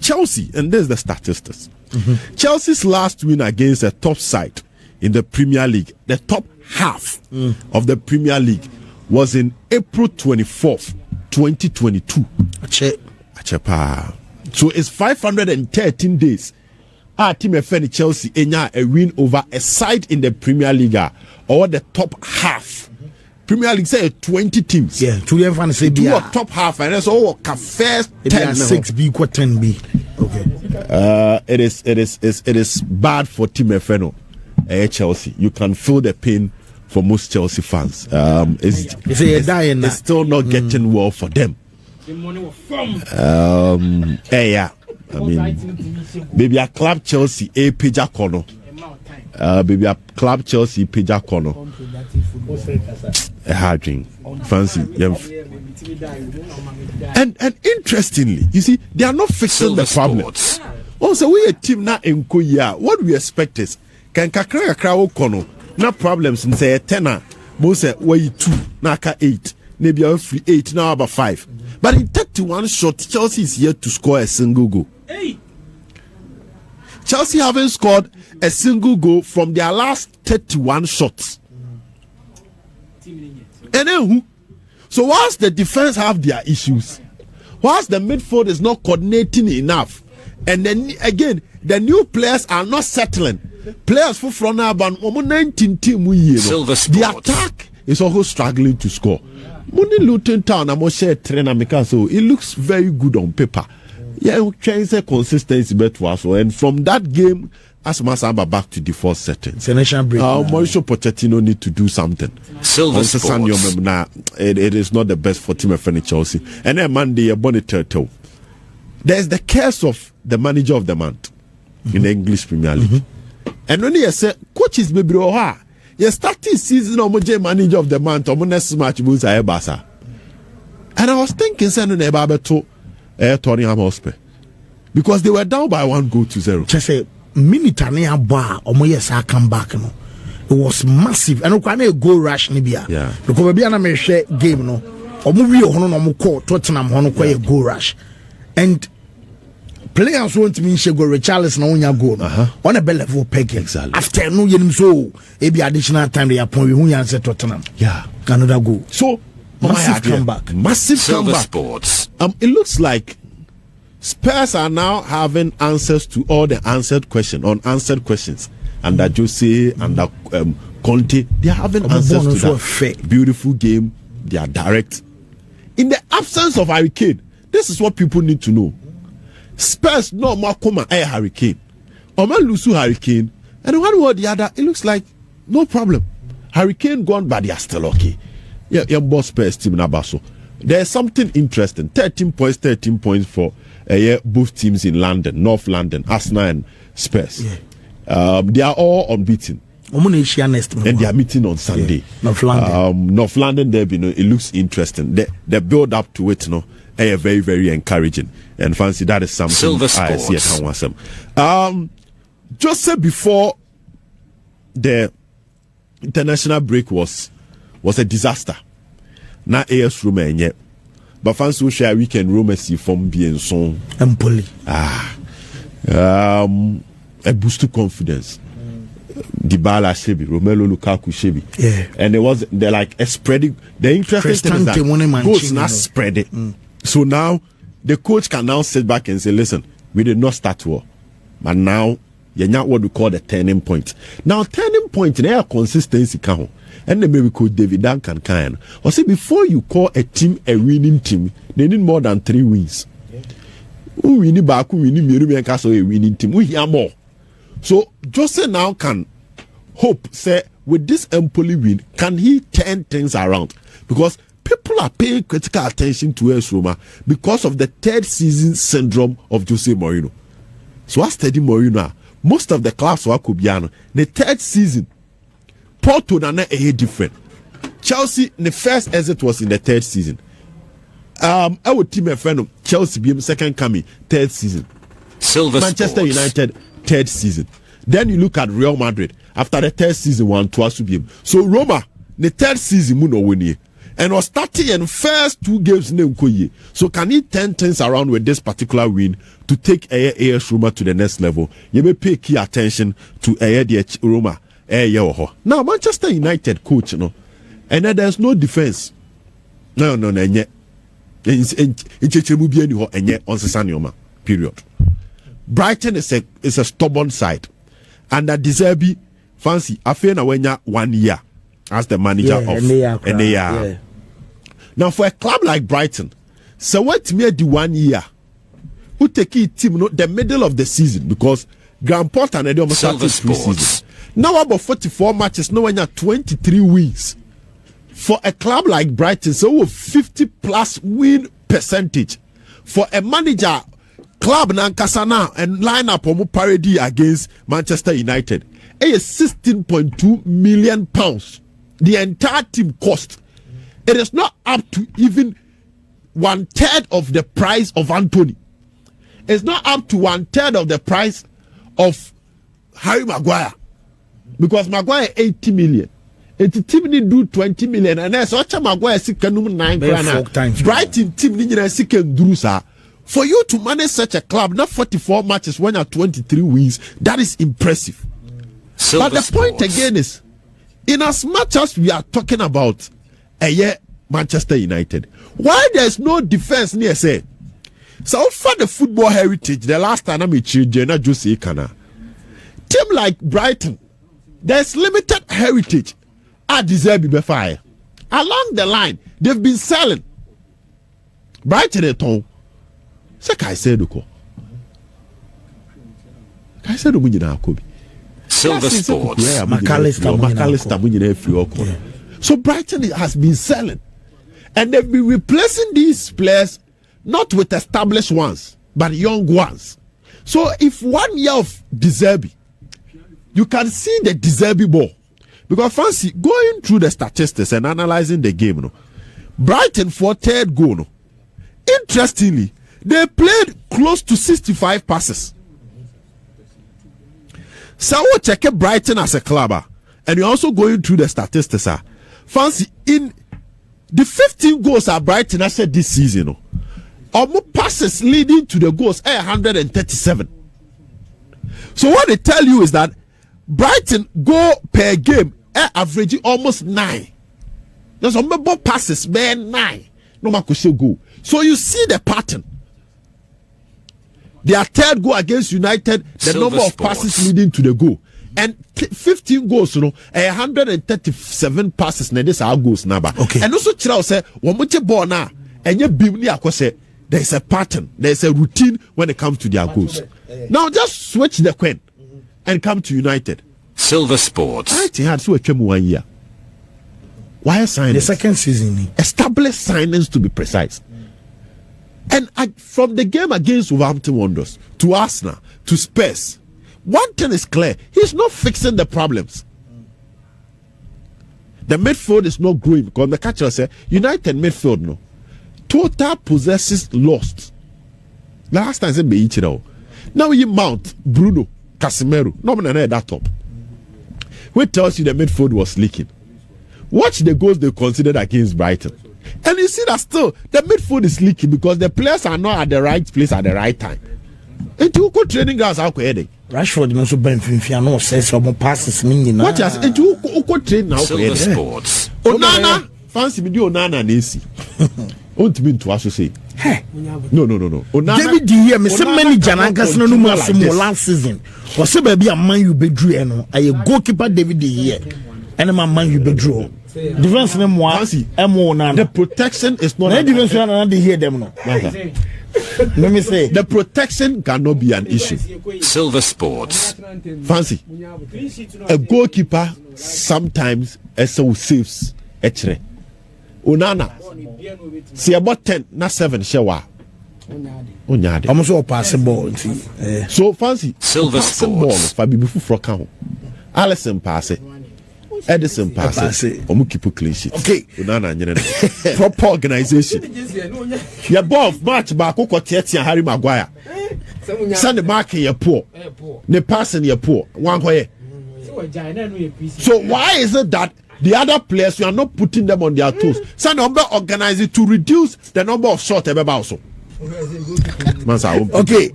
Chelsea, and there's the statistics. Chelsea's last win against a top side in the Premier League, the top half of the Premier League, was in April 24th, 2022. So it's 513 days. Our team FNI Chelsea a win over a side in the Premier League or the top half. Premier League say 20 teams. Yeah, to the fan say do a top half and that's all first 10 6B 10B. Okay. It is bad for Team FNO. Chelsea. You can feel the pain for most Chelsea fans. It's still not getting well for them. Yeah. I mean, baby, a club Chelsea a pija corner. Baby, a club Chelsea pija corner. A hard drink, fancy. And interestingly, you see, they are not fixing the problem. Also, we a team now in Korea. What we expect is can kakra kakra kono no problems in say 10 most say way 2 naka 8 maybe a free 8 now about 5. But in 31 shot, Chelsea is yet to score a single goal. Chelsea haven't scored a single goal from their last 31 shots. And then who? So whilst the defense have their issues, whilst the midfield is not coordinating enough, and then again the new players are not settling. Players for front about 19 team the attack is also struggling to score. Money Luton Town, I'm share trainer because so it looks very good on paper. Yeah, change the consistency better as well. And from that game, as Masamba back to default settings. Mauricio Pochettino need to do something. It is not the best for Team FNI Chelsea. And then Monday, a bonnet turtle. There's the curse of the manager of the month in the English Premier League. And when you say coaches baby you starting season omoje manager of the month or next match moves Basa. And I was thinking sending a to Tottenham Hotspur because they were down by 1-0. Just say minute and a bar or come back no. It was massive and a goal rush nibia. Yeah. Because we be an American game no. Or movie or no call Tottenham hono a goal rush. And players want to mean she go Richarlison on your goal on a bell level peg. Exactly. After no yenim so maybe additional time they appoint who answer Tottenham. Yeah. Another goal. So massive comeback. Massive comeback. Sports. It looks like Spurs are now having answers to all the unanswered questions. Under Jose, under Conte, they are having answers to that. Beautiful game. They are direct. In the absence of Harry Kane, this is what people need to know. Spurs no more come a Hurricane. Or man lose to Hurricane. And one way or the other, it looks like no problem. Hurricane gone, but they are still okay. Yeah, boss Spurs team Nabaso. There's something interesting. 13 points for both teams in London, North London, Arsenal and Spurs. Yeah. They are all unbeaten. And they are meeting on Sunday. Yeah. North London derby, it looks interesting. The build up to it, very, very encouraging. And fancy that is something I see at just before the international break was a disaster. Now AS Roma yet. But fancy we share weekend Roma see from being so Empoli. A boost to confidence. Dybala Shebi, Romelu Lukaku Shebi. Yeah. And they're like a spreading. The interesting thing is that goals not spread it. So now the coach can now sit back and say, listen, we did not start well. But now you're not what we call the turning point. Now turning point in their consistency count. And then maybe coach David Duncan can. Or say before you call a team a winning team, they need more than 3 wins. We need back, we need Mirubi Castle a winning team. We hear more. So Jose now can hope, say, with this Empoli win, can he turn things around? Because people are paying critical attention to AS Roma because of the third season syndrome of Jose Mourinho. So I study Mourinho, most of the clubs were Kubiano. The third season, Porto na different. Chelsea, the first exit was in the third season. Our team a friend of Chelsea became second coming, third season. Manchester Sports. United, third season. Then you look at Real Madrid after the third season, 1 twice to be. So Roma, the third season, muno win. and was starting in first 2 games in Nkoye. So can he turn things around with this particular win to take AS Roma to the next level? You may pay key attention to the Roma. Now Manchester United coach, and then there's no defense. No. Period. Brighton is a stubborn side, and that Deserbi fancy Afena Wenya 1 year as the manager of NAR. Now for a club like Brighton, so what made the 1 year? Who take it team the middle of the season because Grand Port and almost started pre-season. Now about 44 matches, now when you're 23 wins. For a club like Brighton, so 50 plus win percentage. For a manager club Nankasana and lineup on parody against Manchester United, is 16.2 million pounds. The entire team cost. It is not up to even 1/3 of the price of Anthony. It's not up to 1/3 of the price of Harry Maguire. Because Maguire 80 million. It's team need do 20 million and then such a Maguire sikanum 9 grand. Brighton team need sikan drusa. For you to manage such a club, not 44 matches when you're 23 wins, that is impressive. But the point again is, in as much as we are talking about a year Manchester United, why there's no defense near say? So for the football heritage, the last time I'm Jenna Jose Kana. Team like Brighton, there's limited heritage. I deserve be fire. Along the line, they've been selling. Brighton at home. Say Kaisedo. Kaisedo Munina Kobe. Silver Sports. McAllister. So Brighton has been selling. And they've been replacing these players not with established ones, but young ones. So if 1 year of Deserbi, you can see the Deserbi ball. Because fancy going through the statistics and analyzing the game, no, Brighton for third goal, no, interestingly, they played close to 65 passes. So we check Brighton as a club, and you're also going through the statistics. Fancy in the 15 goals at Brighton I said this season, no, almost passes leading to the goals 137. So what they tell you is that Brighton go per game averaging almost 9. There's some more passes, man, 9. No man could go. So you see the pattern. Their third goal against United, the Silver number of Sports. Passes leading to the goal. And 15 goals, 137 passes. Now this our goals number. Okay. And also Chirao say, one much ball now, and you bimni akose. There is a pattern, there is a routine when it comes to their goals. Now just switch the coin and come to United. Silver Sports. I had so a 1 year. Why sign the second season? Established signings to be precise. And from the game against Wolverhampton Wanderers to Arsenal to Spurs, one thing is clear: he's not fixing the problems. The midfield is not growing because the catcher said United midfield no total possessions lost. The last time said Beichiro. Now you mount Bruno Casemiro. No man at that top. Which tells you the midfield was leaking. Watch the goals they considered against Brighton. And you see that still the midfield is leaking because the players are not at the right place at the right time. And you go training grounds how could Rashford also Ben Finfiano says some passes meaning. What else? And you go train now. Silver Sports. Onana fancy video Onana Nisi. Won't mean to associate. No. Onana, David here, me so many Janankas no more last season. Was so baby a man you bedrew no. I goalkeeper David here. And a man you bedrew. Defense name one. The protection is not. The defense one hear them no. Let me say the protection cannot be an issue. Silver Sports. Fancy. A goalkeeper sometimes also saves actually. Onana. See about 10, not 7 shewa. Onyade. I'm also pass ball. So fancy. Silver Sports. Fabi before Frocao. Allison pass it. Edison pass it. Omu keep clean sheet. Okay. Onana proper organization. Your ball of match back Tieti Harry Maguire. Send the mark in your poor. The pass in your poor. One way. So why is it that the other players, you are not putting them on their toes. So number organize it to reduce the number of shots. Okay.